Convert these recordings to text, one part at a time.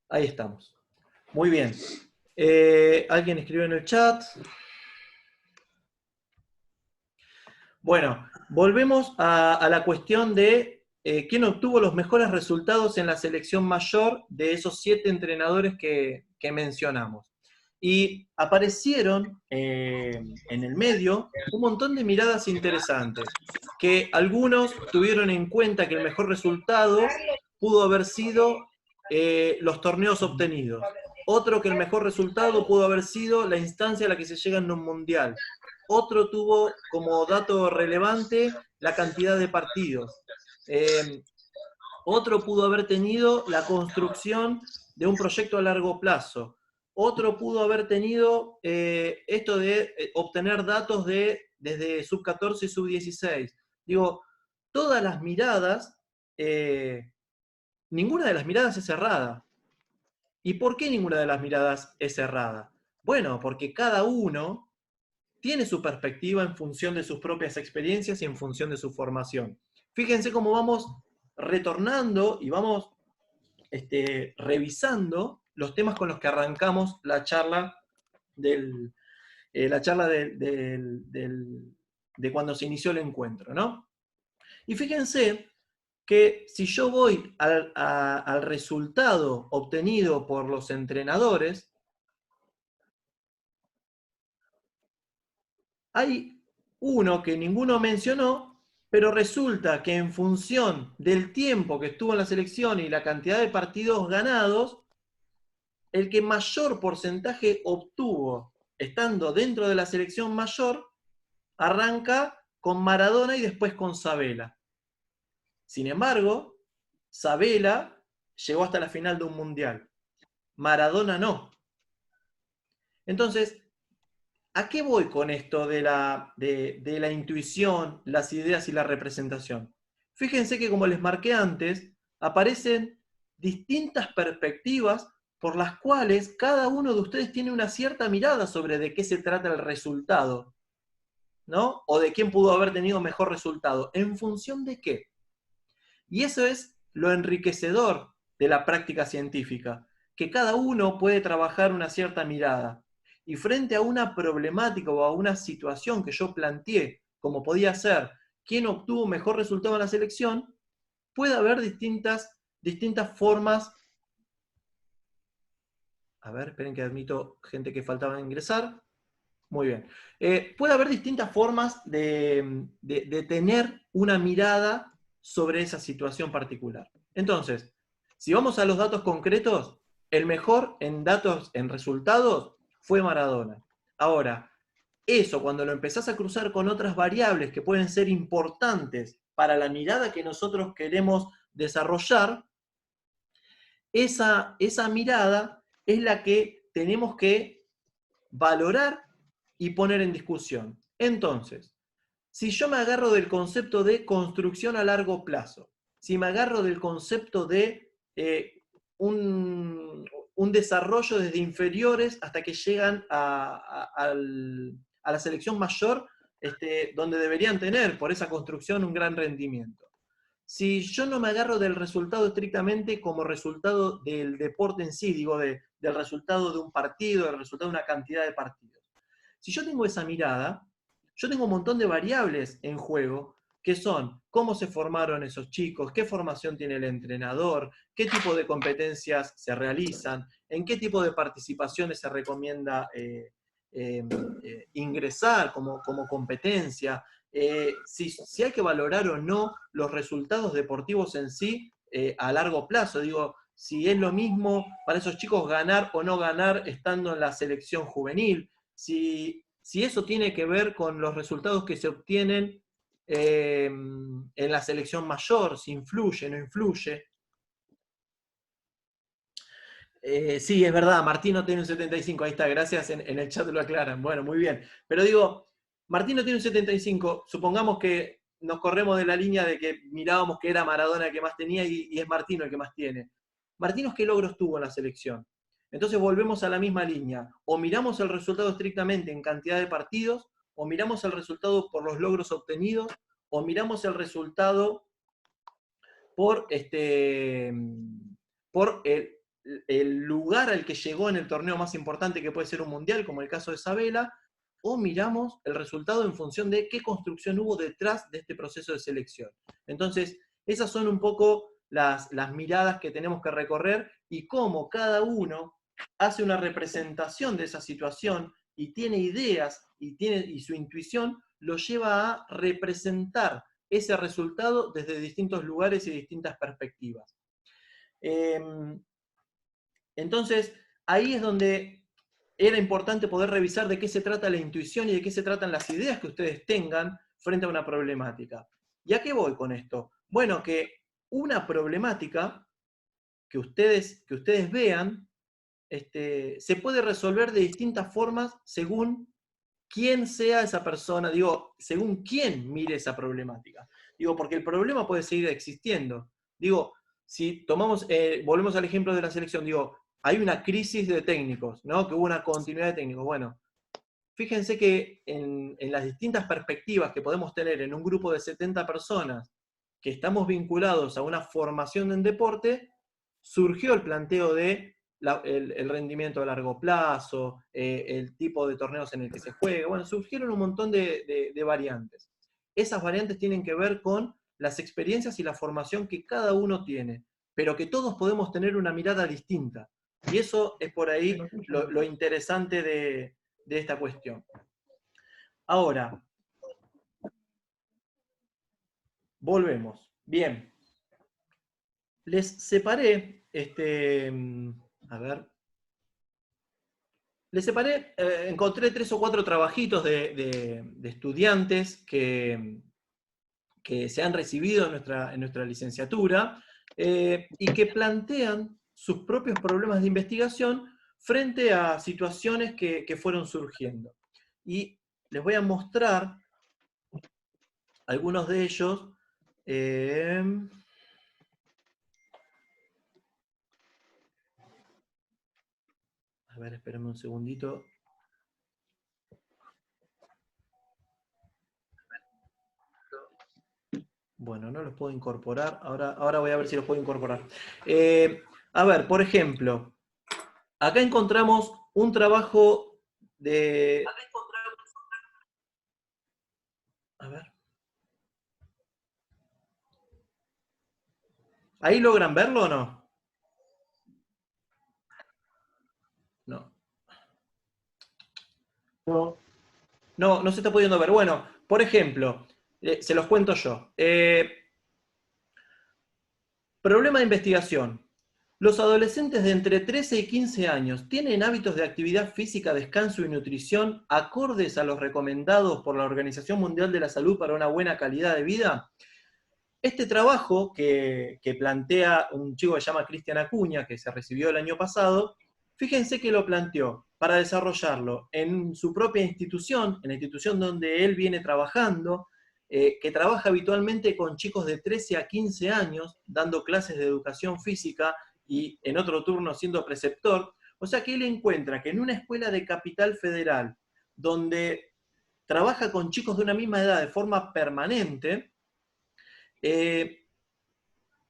Ahí estamos. Muy bien. ¿Alguien escribió en el chat? Bueno, volvemos a la cuestión de quién obtuvo los mejores resultados en la selección mayor de esos 7 entrenadores que mencionamos. Y aparecieron en el medio un montón de miradas interesantes, que algunos tuvieron en cuenta que el mejor resultado pudo haber sido los torneos obtenidos. Otro que el mejor resultado pudo haber sido la instancia a la que se llega en un mundial. Otro tuvo como dato relevante la cantidad de partidos. Eh, Otro pudo haber tenido la construcción de un proyecto a largo plazo. Otro pudo haber tenido esto de obtener datos desde sub 14 y sub 16. Digo, todas las miradas, ninguna de las miradas es errada. ¿Y por qué ninguna de las miradas es errada? Bueno, porque cada uno tiene su perspectiva en función de sus propias experiencias y en función de su formación. Fíjense cómo vamos retornando y vamos revisando los temas con los que arrancamos la charla de cuando se inició el encuentro, ¿no? Y fíjense que si yo voy al resultado obtenido por los entrenadores, hay uno que ninguno mencionó, pero resulta que en función del tiempo que estuvo en la selección y la cantidad de partidos ganados, el que mayor porcentaje obtuvo estando dentro de la selección mayor arranca con Maradona y después con Sabela. Sin embargo, Sabela llegó hasta la final de un mundial. Maradona no. Entonces, ¿a qué voy con esto de la intuición, las ideas y la representación? Fíjense que como les marqué antes, aparecen distintas perspectivas por las cuales cada uno de ustedes tiene una cierta mirada sobre de qué se trata el resultado, ¿no? O de quién pudo haber tenido mejor resultado. ¿En función de qué? Y eso es lo enriquecedor de la práctica científica, que cada uno puede trabajar una cierta mirada. Y frente a una problemática o a una situación que yo planteé, como podía ser quién obtuvo mejor resultado en la selección, puede haber distintas formas. A ver, esperen que admito gente que faltaba ingresar. Muy bien. Puede haber distintas formas de tener una mirada sobre esa situación particular. Entonces, si vamos a los datos concretos, el mejor en datos, en resultados, fue Maradona. Ahora, eso cuando lo empezás a cruzar con otras variables que pueden ser importantes para la mirada que nosotros queremos desarrollar, esa mirada es la que tenemos que valorar y poner en discusión. Entonces, si yo me agarro del concepto de construcción a largo plazo, si me agarro del concepto de un desarrollo desde inferiores hasta que llegan a la selección mayor, donde deberían tener por esa construcción un gran rendimiento. Si yo no me agarro del resultado estrictamente como resultado del deporte en sí, digo, del resultado de un partido, del resultado de una cantidad de partidos. Si yo tengo esa mirada, yo tengo un montón de variables en juego que son cómo se formaron esos chicos, qué formación tiene el entrenador, qué tipo de competencias se realizan, en qué tipo de participaciones se recomienda ingresar como competencia, si hay que valorar o no los resultados deportivos en sí a largo plazo. Digo, si es lo mismo para esos chicos ganar o no ganar estando en la selección juvenil, si eso tiene que ver con los resultados que se obtienen en la selección mayor, si influye, no influye. Sí, es verdad, Martino tiene un 75, ahí está, gracias, en el chat lo aclaran. Bueno, muy bien. Pero digo, Martino tiene un 75, supongamos que nos corremos de la línea de que mirábamos que era Maradona el que más tenía y es Martino el que más tiene. Martino, ¿qué logros tuvo en la selección? Entonces volvemos a la misma línea. O miramos el resultado estrictamente en cantidad de partidos, o miramos el resultado por los logros obtenidos, o miramos el resultado por, por el lugar al que llegó en el torneo más importante, que puede ser un mundial, como el caso de Sabela, o miramos el resultado en función de qué construcción hubo detrás de este proceso de selección. Entonces, esas son un poco las miradas que tenemos que recorrer y cómo cada uno hace una representación de esa situación y tiene ideas y su intuición lo lleva a representar ese resultado desde distintos lugares y distintas perspectivas. Entonces, ahí es donde era importante poder revisar de qué se trata la intuición y de qué se tratan las ideas que ustedes tengan frente a una problemática. ¿Y a qué voy con esto? Bueno, que una problemática que ustedes vean se puede resolver de distintas formas según quién sea esa persona, digo, según quién mire esa problemática. Digo, porque el problema puede seguir existiendo. Digo, si tomamos, volvemos al ejemplo de la selección, digo, hay una crisis de técnicos, ¿no? Que hubo una continuidad de técnicos. Bueno, fíjense que en las distintas perspectivas que podemos tener en un grupo de 70 personas que estamos vinculados a una formación en deporte, surgió el planteo de el rendimiento a largo plazo, el tipo de torneos en el que se juega. Bueno, surgieron un montón de variantes. Esas variantes tienen que ver con las experiencias y la formación que cada uno tiene, pero que todos podemos tener una mirada distinta. Y eso es por ahí lo interesante de esta cuestión. Ahora, volvemos. Bien. Les separé, a ver, les separé, encontré 3 o 4 trabajitos de estudiantes que se han recibido en nuestra licenciatura y que plantean sus propios problemas de investigación frente a situaciones que fueron surgiendo. Y les voy a mostrar algunos de ellos. A ver, espérenme un segundito. Bueno, no los puedo incorporar. Ahora voy a ver si los puedo incorporar. A ver, por ejemplo, acá encontramos un trabajo de... A ver. ¿Ahí logran verlo o no? No. No se está pudiendo ver. Bueno, por ejemplo, se los cuento yo. Problema de investigación. Los adolescentes de entre 13 y 15 años tienen hábitos de actividad física, descanso y nutrición acordes a los recomendados por la Organización Mundial de la Salud para una buena calidad de vida. Este trabajo que plantea un chico que se llama Cristian Acuña, que se recibió el año pasado, fíjense que lo planteó para desarrollarlo en su propia institución, en la institución donde él viene trabajando, que trabaja habitualmente con chicos de 13 a 15 años, dando clases de educación física y en otro turno siendo preceptor. O sea que él encuentra que en una escuela de Capital Federal, donde trabaja con chicos de una misma edad de forma permanente, él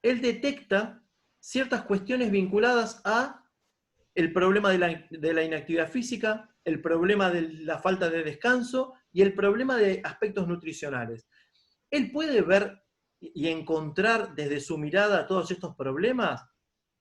detecta ciertas cuestiones vinculadas a el problema de la inactividad física, el problema de la falta de descanso y el problema de aspectos nutricionales. Él puede ver y encontrar desde su mirada todos estos problemas.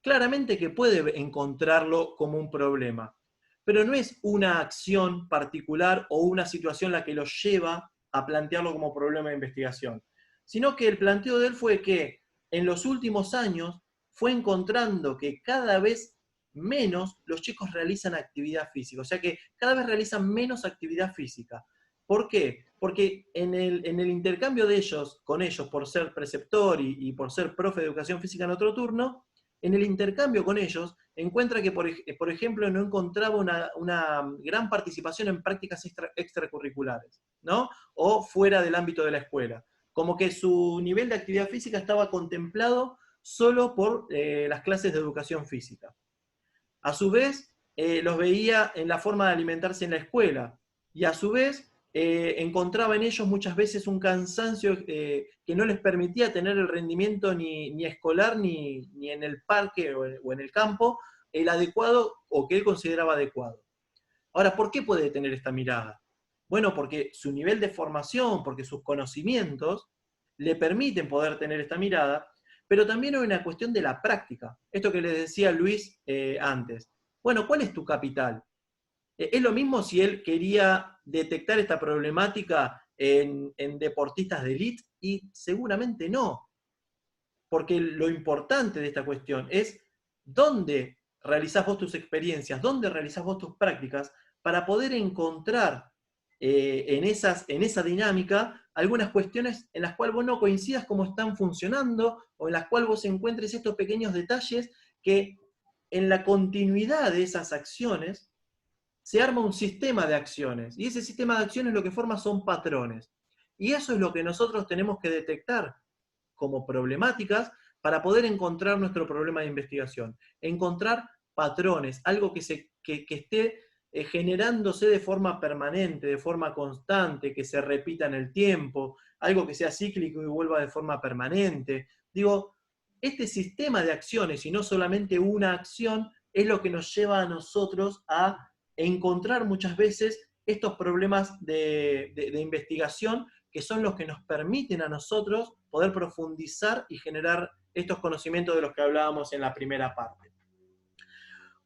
Claramente que puede encontrarlo como un problema, pero no es una acción particular o una situación la que lo lleva a plantearlo como problema de investigación, sino que el planteo de él fue que en los últimos años fue encontrando que cada vez menos los chicos realizan actividad física, o sea que cada vez realizan menos actividad física. ¿Por qué? Porque en el intercambio de ellos, con ellos, por ser preceptor y por ser profe de educación física en otro turno, en el intercambio con ellos, encuentra que, por ejemplo, no encontraba una gran participación en prácticas extracurriculares, ¿no? O fuera del ámbito de la escuela. Como que su nivel de actividad física estaba contemplado solo por las clases de educación física. A su vez, los veía en la forma de alimentarse en la escuela. Y a su vez, encontraba en ellos muchas veces un cansancio que no les permitía tener el rendimiento ni escolar ni en el parque o en el campo el adecuado o que él consideraba adecuado. Ahora, ¿por qué puede tener esta mirada? Bueno, porque su nivel de formación, porque sus conocimientos le permiten poder tener esta mirada, pero también hay una cuestión de la práctica. Esto que le decía Luis antes. Bueno, ¿cuál es tu capital? ¿Es lo mismo si él quería detectar esta problemática en deportistas de élite? Y seguramente no, porque lo importante de esta cuestión es dónde realizás vos tus experiencias, dónde realizás vos tus prácticas, para poder encontrar en esa dinámica algunas cuestiones en las cuales vos no coincidas cómo están funcionando, o en las cuales vos encuentres estos pequeños detalles que en la continuidad de esas acciones se arma un sistema de acciones, y ese sistema de acciones lo que forma son patrones. Y eso es lo que nosotros tenemos que detectar como problemáticas para poder encontrar nuestro problema de investigación. Encontrar patrones, algo que esté generándose de forma permanente, de forma constante, que se repita en el tiempo, algo que sea cíclico y vuelva de forma permanente. Digo, este sistema de acciones y no solamente una acción es lo que nos lleva a nosotros a encontrar muchas veces estos problemas de investigación, que son los que nos permiten a nosotros poder profundizar y generar estos conocimientos de los que hablábamos en la primera parte.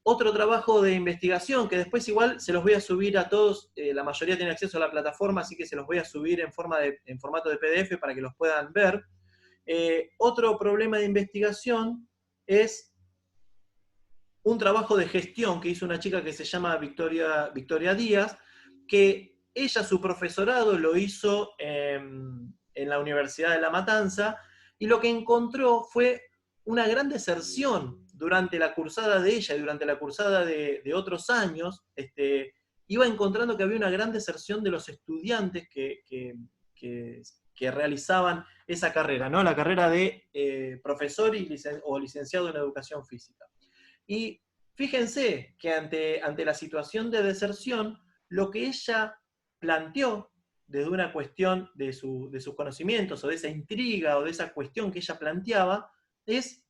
Otro trabajo de investigación, que después igual se los voy a subir a todos, la mayoría tiene acceso a la plataforma, así que se los voy a subir en formato de PDF para que los puedan ver. Otro problema de investigación es un trabajo de gestión que hizo una chica que se llama Victoria Díaz, que ella su profesorado lo hizo en la Universidad de La Matanza, y lo que encontró fue una gran deserción durante la cursada de ella y durante la cursada de otros años. Iba encontrando que había una gran deserción de los estudiantes que realizaban esa carrera, ¿no? La carrera de profesor o licenciado en educación física. Y fíjense que ante la situación de deserción, lo que ella planteó desde una cuestión de sus conocimientos, o de esa intriga, o de esa cuestión que ella planteaba, es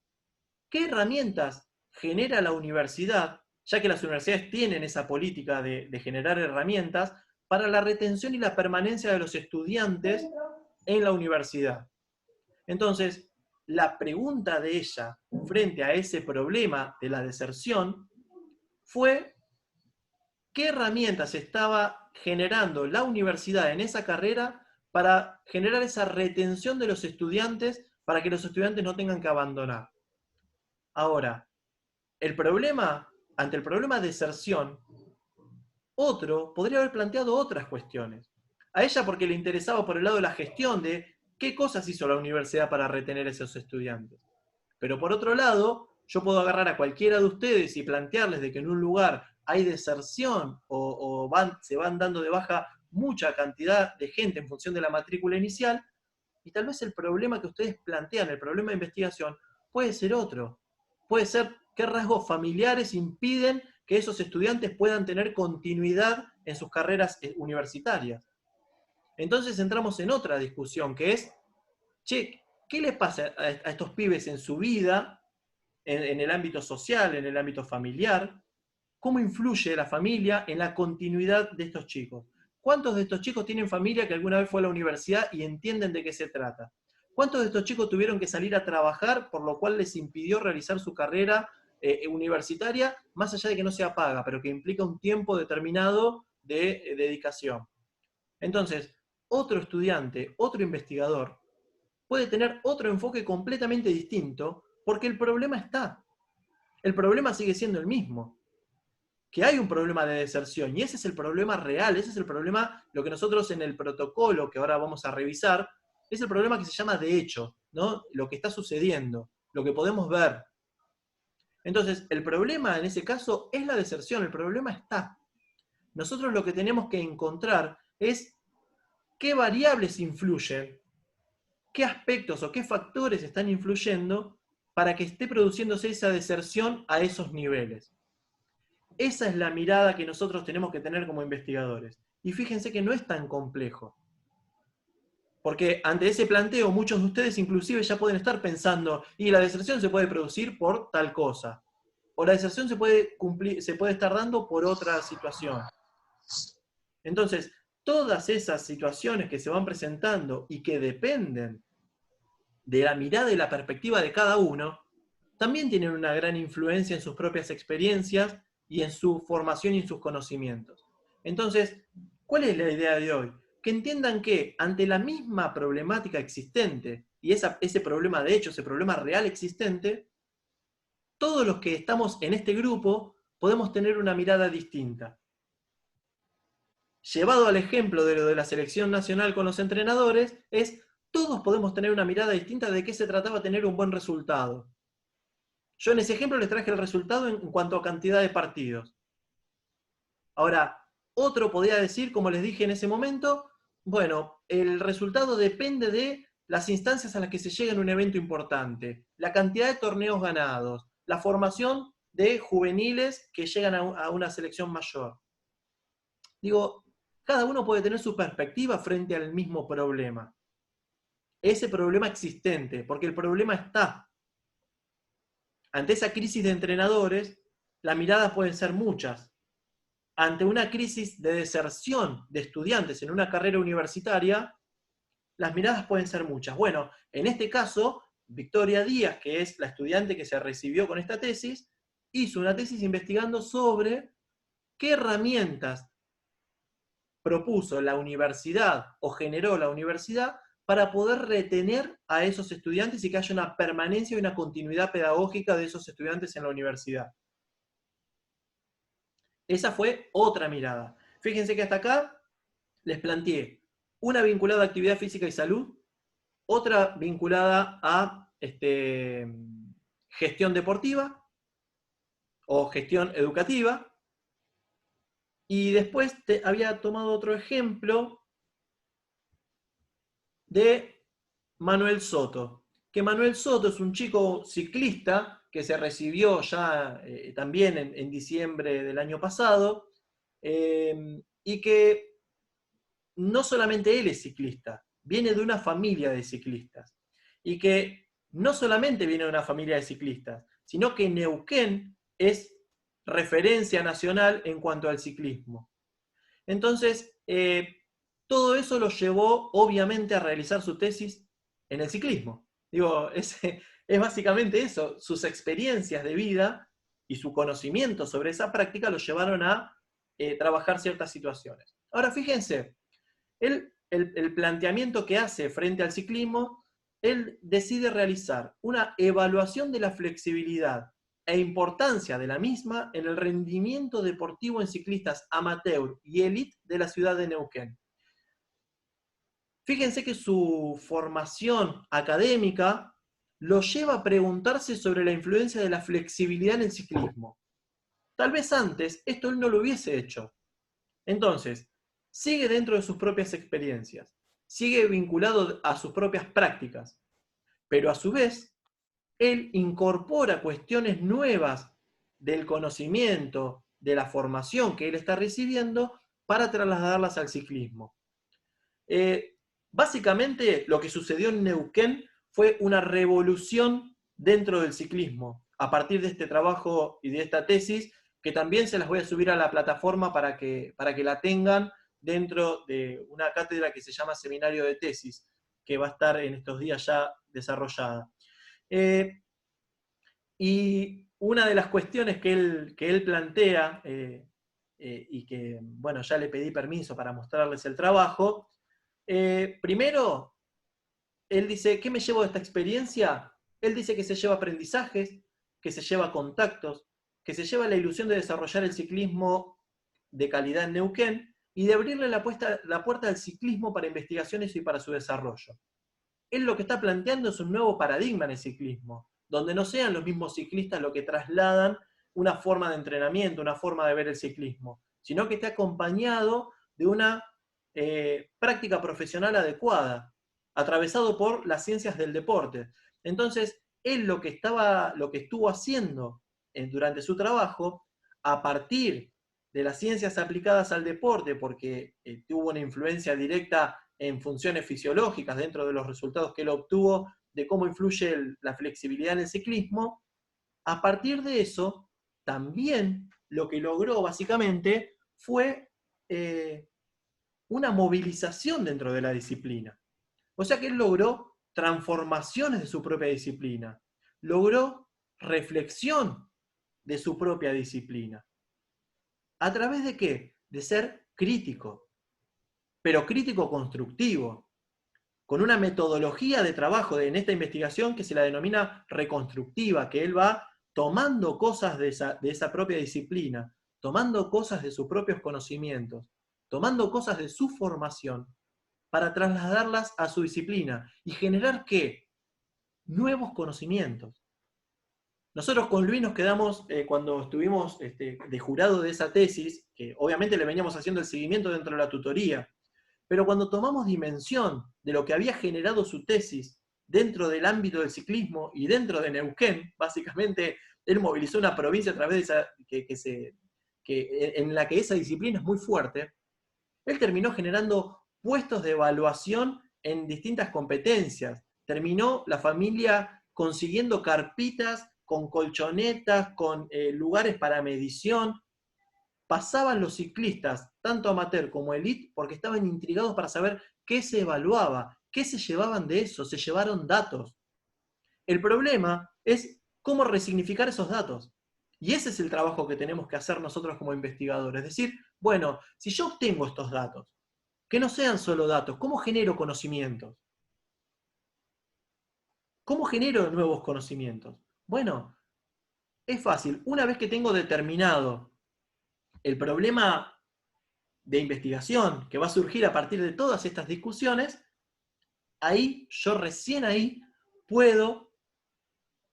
qué herramientas genera la universidad, ya que las universidades tienen esa política de generar herramientas para la retención y la permanencia de los estudiantes en la universidad. Entonces, la pregunta de ella frente a ese problema de la deserción fue qué herramientas estaba generando la universidad en esa carrera para generar esa retención de los estudiantes, para que los estudiantes no tengan que abandonar. Ahora, ante el problema de deserción, otro podría haber planteado otras cuestiones. A ella porque le interesaba por el lado de la gestión, de qué cosas hizo la universidad para retener a esos estudiantes. Pero por otro lado, yo puedo agarrar a cualquiera de ustedes y plantearles de que en un lugar hay deserción o se van dando de baja mucha cantidad de gente en función de la matrícula inicial, y tal vez el problema que ustedes plantean, el problema de investigación, puede ser otro. Puede ser qué rasgos familiares impiden que esos estudiantes puedan tener continuidad en sus carreras universitarias. Entonces entramos en otra discusión, que es, che, ¿qué les pasa a estos pibes en su vida, en el ámbito social, en el ámbito familiar? ¿Cómo influye la familia en la continuidad de estos chicos? ¿Cuántos de estos chicos tienen familia que alguna vez fue a la universidad y entienden de qué se trata? ¿Cuántos de estos chicos tuvieron que salir a trabajar, por lo cual les impidió realizar su carrera universitaria, más allá de que no sea paga, pero que implica un tiempo determinado de dedicación? Entonces, otro estudiante, otro investigador, puede tener otro enfoque completamente distinto, porque el problema está. El problema sigue siendo el mismo, que hay un problema de deserción, y ese es el problema real, ese es el problema, lo que nosotros en el protocolo que ahora vamos a revisar, es el problema que se llama de hecho, ¿no? Lo que está sucediendo, lo que podemos ver. Entonces, el problema en ese caso es la deserción, el problema está. Nosotros lo que tenemos que encontrar es qué variables influyen, qué aspectos o qué factores están influyendo para que esté produciéndose esa deserción a esos niveles. Esa es la mirada que nosotros tenemos que tener como investigadores. Y fíjense que no es tan complejo. Porque ante ese planteo, muchos de ustedes inclusive ya pueden estar pensando, y la deserción se puede producir por tal cosa. o la deserción se puede estar dando por otra situación. Entonces, todas esas situaciones que se van presentando y que dependen de la mirada y la perspectiva de cada uno, también tienen una gran influencia en sus propias experiencias y en su formación y en sus conocimientos. Entonces, ¿cuál es la idea de hoy? Que entiendan que ante la misma problemática existente, y ese problema de hecho, ese problema real existente, todos los que estamos en este grupo podemos tener una mirada distinta. Llevado al ejemplo de lo de la selección nacional con los entrenadores, todos podemos tener una mirada distinta de qué se trataba tener un buen resultado. Yo en ese ejemplo les traje el resultado en cuanto a cantidad de partidos. Ahora, otro podría decir, como les dije en ese momento, bueno, el resultado depende de las instancias a las que se llega en un evento importante, la cantidad de torneos ganados, la formación de juveniles que llegan a una selección mayor. Digo, cada uno puede tener su perspectiva frente al mismo problema. Ese problema existente, porque el problema está. Ante esa crisis de entrenadores, las miradas pueden ser muchas. Ante una crisis de deserción de estudiantes en una carrera universitaria, las miradas pueden ser muchas. Bueno, en este caso, Victoria Díaz, que es la estudiante que se recibió con esta tesis, hizo una tesis investigando sobre qué herramientas propuso la universidad o generó la universidad para poder retener a esos estudiantes y que haya una permanencia y una continuidad pedagógica de esos estudiantes en la universidad. Esa fue otra mirada. Fíjense que hasta acá les planteé una vinculada a actividad física y salud, otra vinculada a gestión deportiva o gestión educativa, y después había tomado otro ejemplo de Manuel Soto, que Manuel Soto es un chico ciclista que se recibió ya también en diciembre del año pasado, y que no solamente él es ciclista, viene de una familia de ciclistas, y que no solamente viene de una familia de ciclistas, sino que Neuquén es referencia nacional en cuanto al ciclismo. Entonces, todo eso lo llevó, obviamente, a realizar su tesis en el ciclismo. Digo, es básicamente eso, sus experiencias de vida y su conocimiento sobre esa práctica lo llevaron a trabajar ciertas situaciones. Ahora, fíjense, el planteamiento que hace frente al ciclismo, él decide realizar una evaluación de la flexibilidad e importancia de la misma en el rendimiento deportivo en ciclistas amateur y élite de la ciudad de Neuquén. Fíjense que su formación académica lo lleva a preguntarse sobre la influencia de la flexibilidad en el ciclismo. Tal vez antes esto él no lo hubiese hecho. Entonces, sigue dentro de sus propias experiencias, sigue vinculado a sus propias prácticas, pero a su vez, él incorpora cuestiones nuevas del conocimiento, de la formación que él está recibiendo para trasladarlas al ciclismo. Básicamente, lo que sucedió en Neuquén fue una revolución dentro del ciclismo, a partir de este trabajo y de esta tesis, que también se las voy a subir a la plataforma para que la tengan dentro de una cátedra que se llama Seminario de Tesis, que va a estar en estos días ya desarrollada. Y una de las cuestiones que él plantea, y que, bueno, ya le pedí permiso para mostrarles el trabajo, primero, él dice, ¿qué me llevo de esta experiencia? Él dice que se lleva aprendizajes, que se lleva contactos, que se lleva la ilusión de desarrollar el ciclismo de calidad en Neuquén y de abrirle la puerta al ciclismo para investigaciones y para su desarrollo. Él lo que está planteando es un nuevo paradigma en el ciclismo, donde no sean los mismos ciclistas los que trasladan una forma de entrenamiento, una forma de ver el ciclismo, sino que esté acompañado de una práctica profesional adecuada, atravesado por las ciencias del deporte. Entonces, él lo que estuvo haciendo durante su trabajo, a partir de las ciencias aplicadas al deporte, porque tuvo una influencia directa en funciones fisiológicas dentro de los resultados que él obtuvo, de cómo influye la flexibilidad en el ciclismo, a partir de eso también lo que logró básicamente fue una movilización dentro de la disciplina. O sea que él logró transformaciones de su propia disciplina, logró reflexión de su propia disciplina. ¿A través de qué? De ser crítico, pero crítico constructivo, con una metodología de trabajo en esta investigación que se la denomina reconstructiva, que él va tomando cosas de esa propia disciplina, tomando cosas de sus propios conocimientos, tomando cosas de su formación, para trasladarlas a su disciplina y generar ¿qué? Nuevos conocimientos. Nosotros con Luis nos quedamos, cuando estuvimos de jurado de esa tesis, que obviamente le veníamos haciendo el seguimiento dentro de la tutoría, pero cuando tomamos dimensión de lo que había generado su tesis dentro del ámbito del ciclismo y dentro de Neuquén, básicamente él movilizó una provincia a través de esa, en la que esa disciplina es muy fuerte, él terminó generando puestos de evaluación en distintas competencias. Terminó la familia consiguiendo carpitas con colchonetas, con lugares para medición. Pasaban los ciclistas, tanto amateur como elite, porque estaban intrigados para saber qué se evaluaba, qué se llevaban de eso, se llevaron datos. El problema es cómo resignificar esos datos. Y ese es el trabajo que tenemos que hacer nosotros como investigadores. Es decir, bueno, si yo obtengo estos datos, que no sean solo datos, ¿cómo genero conocimientos? ¿Cómo genero nuevos conocimientos? Bueno, es fácil. Una vez que tengo determinado el problema de investigación que va a surgir a partir de todas estas discusiones, yo recién ahí puedo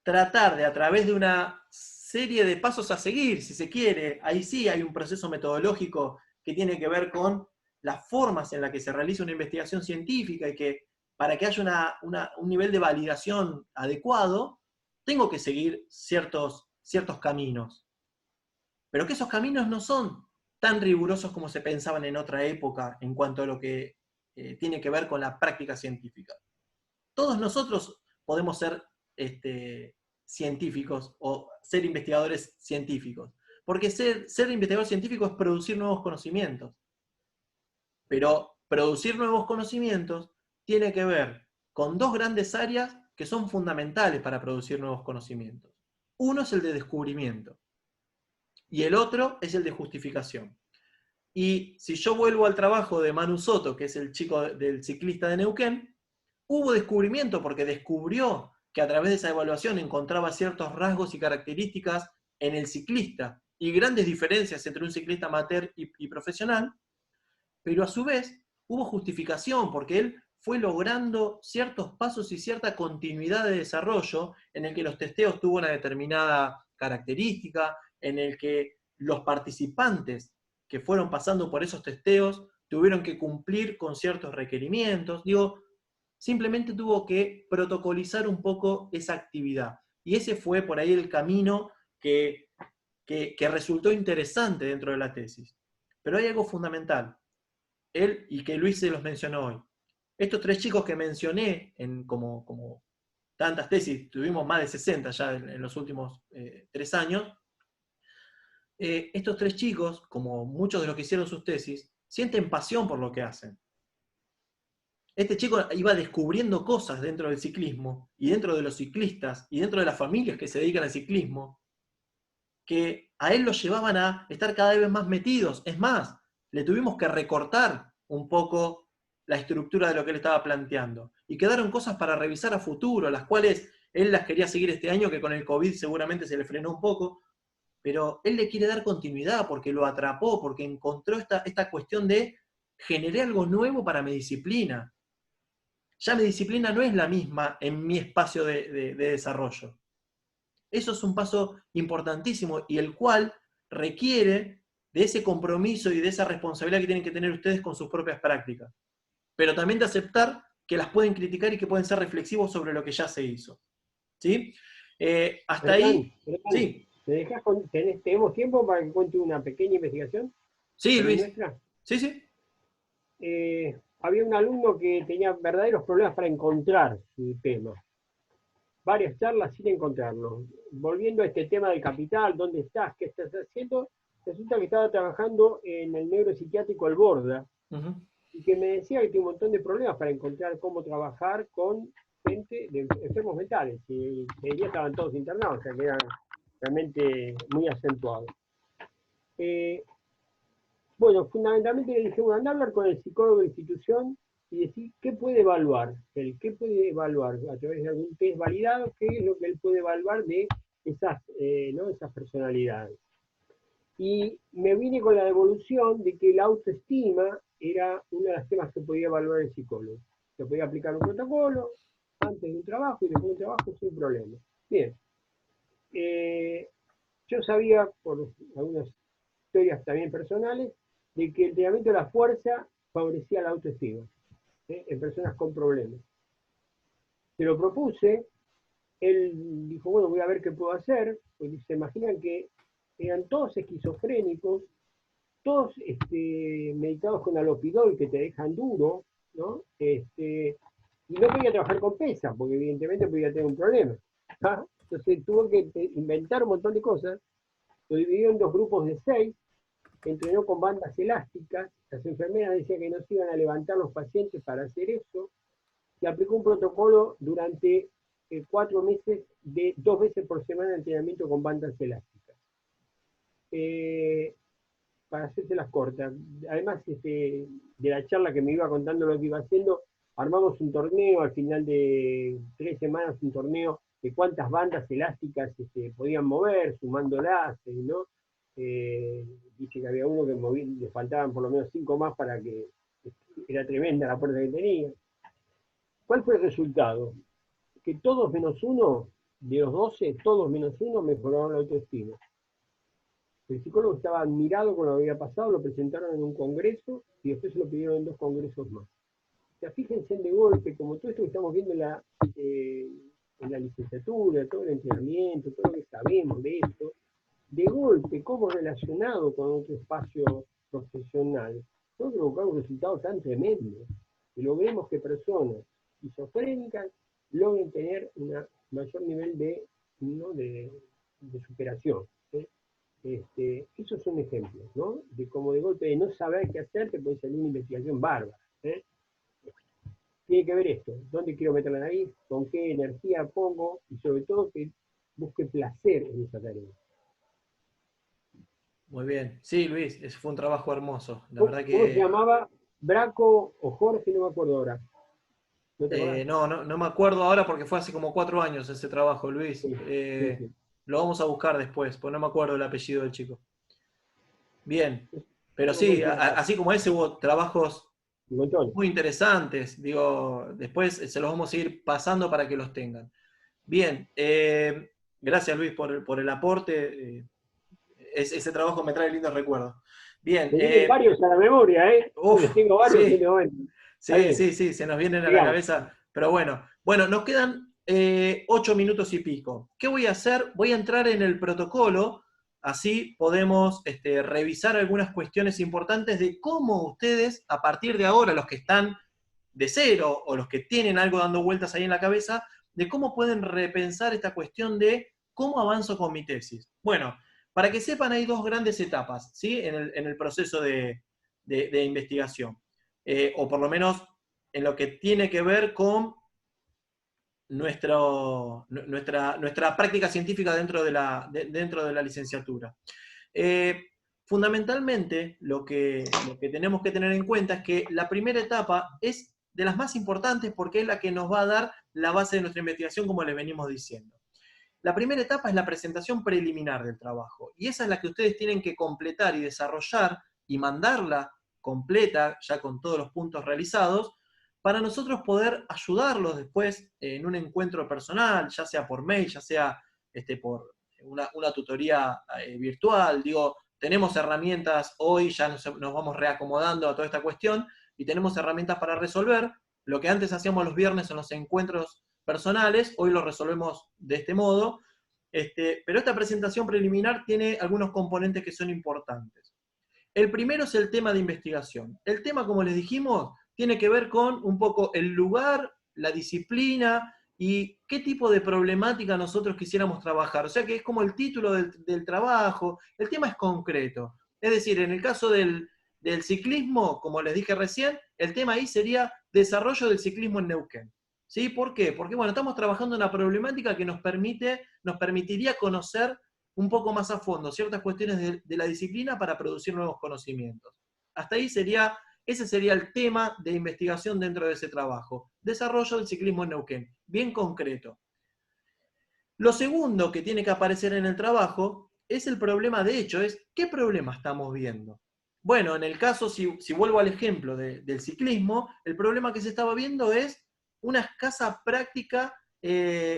tratar de, a través de una serie de pasos a seguir, si se quiere, ahí sí hay un proceso metodológico que tiene que ver con las formas en las que se realiza una investigación científica y que para que haya un nivel de validación adecuado, tengo que seguir ciertos caminos. Pero que esos caminos no son tan rigurosos como se pensaban en otra época en cuanto a lo que tiene que ver con la práctica científica. Todos nosotros podemos ser científicos o ser investigadores científicos, porque ser investigador científico es producir nuevos conocimientos. Pero producir nuevos conocimientos tiene que ver con dos grandes áreas que son fundamentales para producir nuevos conocimientos. Uno es el de descubrimiento y el otro es el de justificación. Y si yo vuelvo al trabajo de Manu Soto, que es el chico del ciclista de Neuquén, hubo descubrimiento porque descubrió que a través de esa evaluación encontraba ciertos rasgos y características en el ciclista y grandes diferencias entre un ciclista amateur y profesional, pero a su vez hubo justificación porque él fue logrando ciertos pasos y cierta continuidad de desarrollo en el que los testeos tuvo una determinada característica, en el que los participantes que fueron pasando por esos testeos tuvieron que cumplir con ciertos requerimientos. Digo, simplemente tuvo que protocolizar un poco esa actividad. Y ese fue por ahí el camino que resultó interesante dentro de la tesis. Pero hay algo fundamental él y que Luis se los mencionó hoy. Estos tres chicos que mencioné, como tantas tesis, tuvimos más de 60 ya en los últimos 3 años, estos tres chicos, como muchos de los que hicieron sus tesis, sienten pasión por lo que hacen. Este chico iba descubriendo cosas dentro del ciclismo, y dentro de los ciclistas, y dentro de las familias que se dedican al ciclismo, que a él lo llevaban a estar cada vez más metidos. Es más, le tuvimos que recortar un poco la estructura de lo que él estaba planteando. Y quedaron cosas para revisar a futuro, las cuales él las quería seguir este año, que con el COVID seguramente se le frenó un poco, pero él le quiere dar continuidad porque lo atrapó, porque encontró esta cuestión de generar algo nuevo para mi disciplina. Ya mi disciplina no es la misma en mi espacio de desarrollo. Eso es un paso importantísimo y el cual requiere de ese compromiso y de esa responsabilidad que tienen que tener ustedes con sus propias prácticas. Pero también de aceptar que las pueden criticar y que pueden ser reflexivos sobre lo que ya se hizo. ¿Sí? Hasta ahí. Sí. ¿Tenemos tiempo para que cuente una pequeña investigación? Sí, Luis. Nuestra? Sí, sí. Había un alumno que tenía verdaderos problemas para encontrar su tema. varias charlas sin encontrarlo. Volviendo a este tema del capital, ¿dónde estás? ¿Qué estás haciendo? Resulta que estaba trabajando en el neuropsiquiátrico Alborda Ujú. y que me decía que tiene un montón de problemas para encontrar cómo trabajar con gente de enfermos mentales. Y de día estaban todos internados, o sea que era realmente muy acentuado. Eh, bueno, fundamentalmente le dije, bueno, anda a hablar con el psicólogo de la institución y decir qué puede evaluar, qué puede evaluar a través de algún test validado, qué es lo que él puede evaluar de esas, ¿no? esas personalidades. Y me vine con la devolución de que la autoestima era uno de los temas que podía evaluar el psicólogo. Se podía aplicar un protocolo antes de un trabajo y después de un trabajo sin problema. Bien. Eh, yo sabía, por algunas historias también personales, de que el entrenamiento de la fuerza favorecía la autoestima en personas con problemas. Se lo propuse, él dijo, bueno, voy a ver qué puedo hacer, pues se imaginan que eran todos esquizofrénicos, todos medicados con alopidol que te dejan duro, ¿no? Y no podía trabajar con pesas, porque evidentemente podía tener un problema. ¿Ah? Entonces tuvo que inventar un montón de cosas, lo dividió en dos grupos de 6, entrenó con bandas elásticas, las enfermeras decían que no se iban a levantar los pacientes para hacer eso, y aplicó un protocolo durante 4 meses de 2 veces por semana de entrenamiento con bandas elásticas. Eh, para hacerte las cortas, además de la charla que me iba contando lo que iba haciendo, armamos un torneo al final de 3 semanas, un torneo de cuántas bandas elásticas podían mover, sumándolas, ¿no? Dice que había uno que le faltaban por lo menos 5 más para que era tremenda la puerta que tenía. ¿Cuál fue el resultado? Que todos menos uno, de los 12, todos menos uno mejoraron la autoestima. El psicólogo estaba admirado con lo que había pasado, lo presentaron en un congreso y después se lo pidieron en 2 congresos más. O sea, fíjense de golpe, como todo esto que estamos viendo en la licenciatura, todo el entrenamiento, todo lo que sabemos de esto, de golpe, cómo relacionado con otro espacio profesional, puede provocar un resultado tan tremendo. Y logremos que personas esquizofrénicas logren tener un mayor nivel ¿no? de superación. ¿Sí? Esos son ejemplos, ¿no? De cómo de golpe de no saber qué hacer te puede salir una investigación bárbara. Tiene que ver esto, dónde quiero meter la nariz, con qué energía pongo y sobre todo que busque placer en esa tarea. Muy bien. Sí, Luis, ese fue un trabajo hermoso. La ¿Cómo, verdad cómo se que llamaba? Braco o Jorge, no me acuerdo ahora. ¿No te acordás? no me acuerdo ahora porque fue hace como 4 años ese trabajo, Luis. Sí, sí, sí. Lo vamos a buscar después, pues no me acuerdo el apellido del chico. Bien. Pero Algo sí, mencionaba, así como ese hubo trabajos un montón. muy interesantes. Digo, después se los vamos a ir pasando para que los tengan. Bien. Gracias, Luis, por el aporte. Ese trabajo me trae lindos recuerdos. Bien. Me vienen varios a la memoria, ¿eh? Uf, Tengo varios en este sí. momento. Está Sí, bien, sí, sí, se nos vienen a la digamos. cabeza, pero bueno, nos quedan 8 minutos y pico. ¿Qué voy a hacer? Voy a entrar en el protocolo, así podemos revisar algunas cuestiones importantes de cómo ustedes, a partir de ahora, los que están de cero o los que tienen algo dando vueltas ahí en la cabeza, de cómo pueden repensar esta cuestión de cómo avanzo con mi tesis. Bueno, para que sepan, hay dos grandes etapas, ¿sí? En el proceso de investigación. O por lo menos en lo que tiene que ver con nuestra práctica científica dentro de la licenciatura. Eh, Fundamentalmente, lo que tenemos que tener en cuenta es que la primera etapa es de las más importantes porque es la que nos va a dar la base de nuestra investigación, como les venimos diciendo. La primera etapa es la presentación preliminar del trabajo, y esa es la que ustedes tienen que completar y desarrollar y mandarla completa, ya con todos los puntos realizados, para nosotros poder ayudarlos después en un encuentro personal, ya sea por mail, ya sea por una tutoría virtual. Digo, tenemos herramientas hoy, ya nos vamos reacomodando a toda esta cuestión, y tenemos herramientas para resolver. Lo que antes hacíamos los viernes en los encuentros personales, hoy lo resolvemos de este modo, pero esta presentación preliminar tiene algunos componentes que son importantes. El primero es el tema de investigación. El tema, como les dijimos, tiene que ver con un poco el lugar, la disciplina y qué tipo de problemática nosotros quisiéramos trabajar. O sea que es como el título del trabajo, el tema es concreto. Es decir, en el caso del ciclismo, como les dije recién, el tema ahí sería desarrollo del ciclismo en Neuquén. ¿Sí? ¿Por qué? Porque bueno, estamos trabajando en una problemática que nos permitiría conocer un poco más a fondo ciertas cuestiones de la disciplina para producir nuevos conocimientos. Hasta ahí ese sería el tema de investigación dentro de ese trabajo. Desarrollo del ciclismo en Neuquén, bien concreto. Lo segundo que tiene que aparecer en el trabajo es el problema de hecho, es ¿qué problema estamos viendo? Bueno, en el caso, si vuelvo al ejemplo del ciclismo, el problema que se estaba viendo es una escasa práctica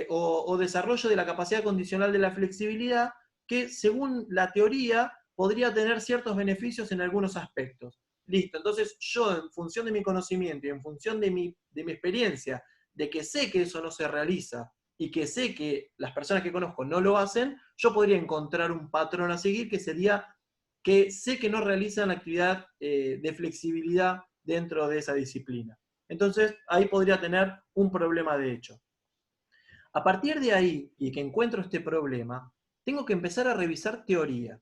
o desarrollo de la capacidad condicional de la flexibilidad que según la teoría podría tener ciertos beneficios en algunos aspectos. Listo, entonces yo en función de mi conocimiento y en función de mi experiencia, de que sé que eso no se realiza y que sé que las personas que conozco no lo hacen, yo podría encontrar un patrón a seguir que sería que sé que no realizan actividad de flexibilidad dentro de esa disciplina. Entonces, ahí podría tener un problema de hecho. A partir de ahí, y que encuentro este problema, tengo que empezar a revisar teoría.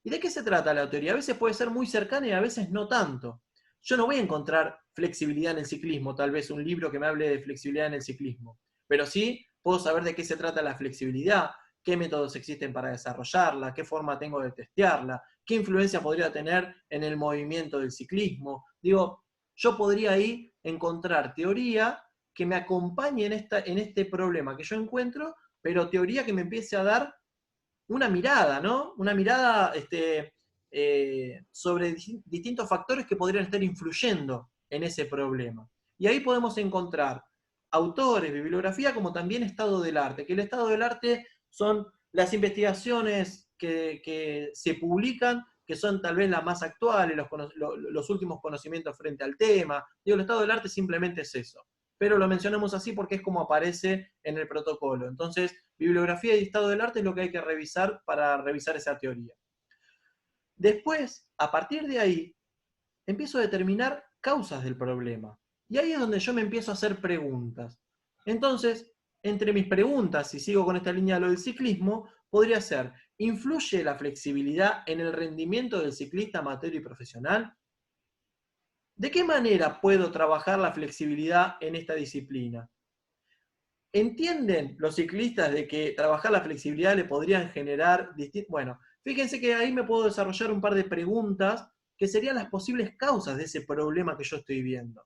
¿Y de qué se trata la teoría? A veces puede ser muy cercana y a veces no tanto. Yo no voy a encontrar flexibilidad en el ciclismo, tal vez un libro que me hable de flexibilidad en el ciclismo, pero sí puedo saber de qué se trata la flexibilidad, qué métodos existen para desarrollarla, qué forma tengo de testearla, qué influencia podría tener en el movimiento del ciclismo. Digo, yo podría ahí encontrar teoría que me acompañe en este problema que yo encuentro, pero teoría que me empiece a dar una mirada, ¿no? Una mirada sobre distintos factores que podrían estar influyendo en ese problema. Y ahí podemos encontrar autores, bibliografía, como también estado del arte, que el estado del arte son las investigaciones que se publican, que son tal vez las más actuales, los últimos conocimientos frente al tema. Digo, el estado del arte simplemente es eso. Pero lo mencionamos así porque es como aparece en el protocolo. Entonces, bibliografía y estado del arte es lo que hay que revisar para revisar esa teoría. Después, a partir de ahí, empiezo a determinar causas del problema. Y ahí es donde yo me empiezo a hacer preguntas. Entonces, entre mis preguntas, si sigo con esta línea de lo del ciclismo, podría ser, ¿influye la flexibilidad en el rendimiento del ciclista amateur y profesional? ¿De qué manera puedo trabajar la flexibilidad en esta disciplina? ¿Entienden los ciclistas de que trabajar la flexibilidad le podrían generar Bueno, fíjense que ahí me puedo desarrollar un par de preguntas que serían las posibles causas de ese problema que yo estoy viendo.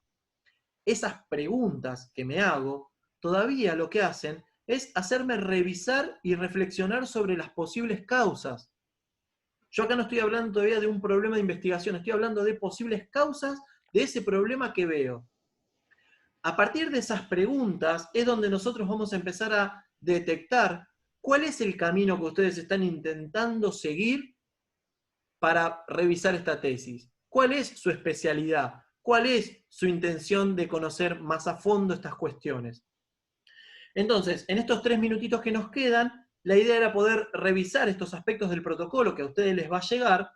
Esas preguntas que me hago, todavía lo que hacen es hacerme revisar y reflexionar sobre las posibles causas. Yo acá no estoy hablando todavía de un problema de investigación, estoy hablando de posibles causas de ese problema que veo. A partir de esas preguntas es donde nosotros vamos a empezar a detectar cuál es el camino que ustedes están intentando seguir para revisar esta tesis. ¿Cuál es su especialidad? ¿Cuál es su intención de conocer más a fondo estas cuestiones? Entonces, en estos 3 minutitos que nos quedan, la idea era poder revisar estos aspectos del protocolo que a ustedes les va a llegar,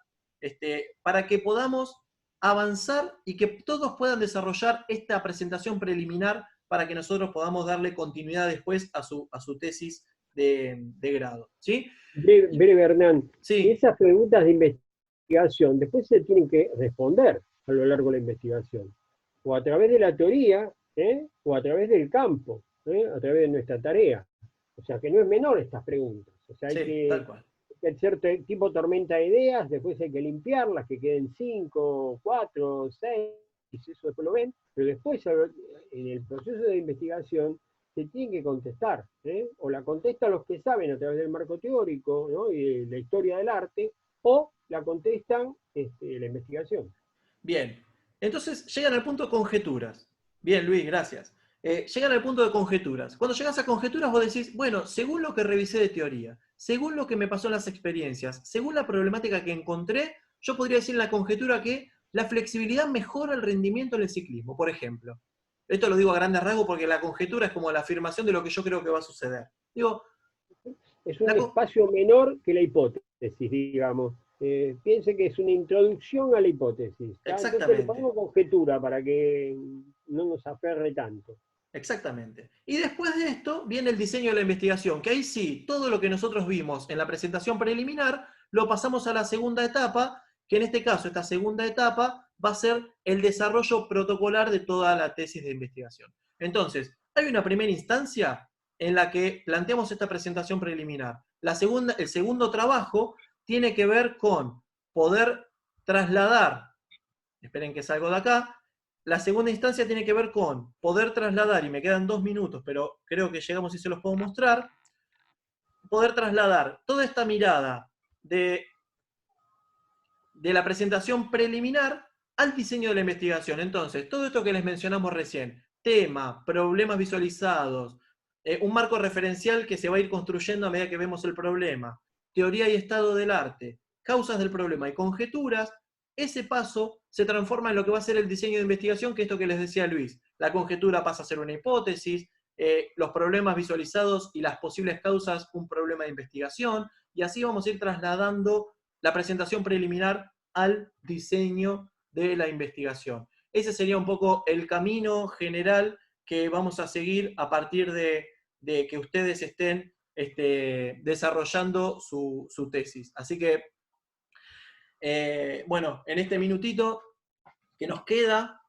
para que podamos avanzar y que todos puedan desarrollar esta presentación preliminar para que nosotros podamos darle continuidad después a su tesis de grado. ¿Sí? Breve, Hernán. Y Sí, esas preguntas de investigación después se tienen que responder a lo largo de la investigación. O a través de la teoría, o a través del campo, a través de nuestra tarea. O sea que no es menor estas preguntas. O sea, hay sí, que tal cual. hacer tipo tormenta de ideas, después hay que limpiarlas, que queden 5, 4, 6, eso después lo ven, pero después en el proceso de investigación se tienen que contestar, o la contestan los que saben a través del marco teórico, ¿no? Y de la historia del arte, o la contestan la investigación. Bien, entonces llegan al punto de conjeturas. Bien, Luis, gracias. Llegan al punto de conjeturas. Cuando llegas a conjeturas vos decís, bueno, según lo que revisé de teoría, según lo que me pasó en las experiencias, según la problemática que encontré, yo podría decir en la conjetura que la flexibilidad mejora el rendimiento en el ciclismo, por ejemplo. Esto lo digo a grandes rasgos porque la conjetura es como la afirmación de lo que yo creo que va a suceder. Digo, Es la un con- espacio menor que la hipótesis, digamos. Piense que es una introducción a la hipótesis. ¿Tá? Entonces le exactamente. ponemos conjetura para que no nos aferre tanto. Exactamente. Y después de esto viene el diseño de la investigación, que ahí sí, todo lo que nosotros vimos en la presentación preliminar, lo pasamos a la segunda etapa, que en este caso, esta segunda etapa va a ser el desarrollo protocolar de toda la tesis de investigación. Entonces, hay una primera instancia en la que planteamos esta presentación preliminar. El segundo trabajo tiene que ver con poder trasladar, esperen que salgo de acá, la segunda instancia tiene que ver con poder trasladar, y me quedan 2 minutos, pero creo que llegamos y se los puedo mostrar, poder trasladar toda esta mirada de la presentación preliminar al diseño de la investigación. Entonces, todo esto que les mencionamos recién, tema, problemas visualizados, un marco referencial que se va a ir construyendo a medida que vemos el problema, teoría y estado del arte, causas del problema y conjeturas, ese paso se transforma en lo que va a ser el diseño de investigación, que es esto que les decía Luis. La conjetura pasa a ser una hipótesis, los problemas visualizados y las posibles causas, un problema de investigación, y así vamos a ir trasladando la presentación preliminar al diseño de la investigación. Ese sería un poco el camino general que vamos a seguir a partir de que ustedes estén desarrollando su tesis. Así que, bueno, en este minutito que nos queda,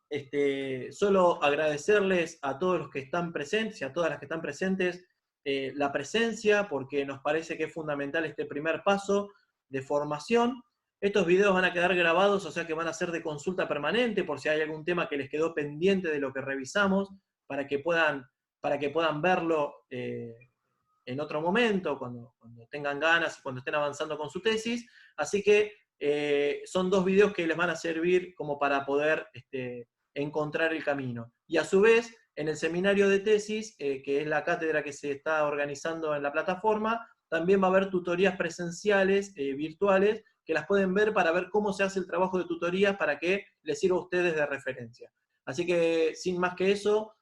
solo agradecerles a todos los que están presentes y a todas las que están presentes la presencia, porque nos parece que es fundamental este primer paso de formación. Estos videos van a quedar grabados, o sea que van a ser de consulta permanente por si hay algún tema que les quedó pendiente de lo que revisamos, para que puedan verlo en otro momento, cuando tengan ganas y cuando estén avanzando con su tesis. Así que son 2 videos que les van a servir como para poder encontrar el camino. Y a su vez, en el seminario de tesis, que es la cátedra que se está organizando en la plataforma, también va a haber tutorías presenciales, virtuales, que las pueden ver para ver cómo se hace el trabajo de tutorías para que les sirva a ustedes de referencia. Así que, sin más que eso,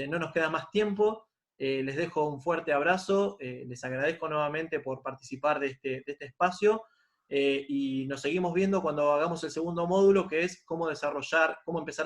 no nos queda más tiempo. Les dejo un fuerte abrazo, les agradezco nuevamente por participar de este espacio, y nos seguimos viendo cuando hagamos el segundo módulo, que es cómo desarrollar, cómo empezar a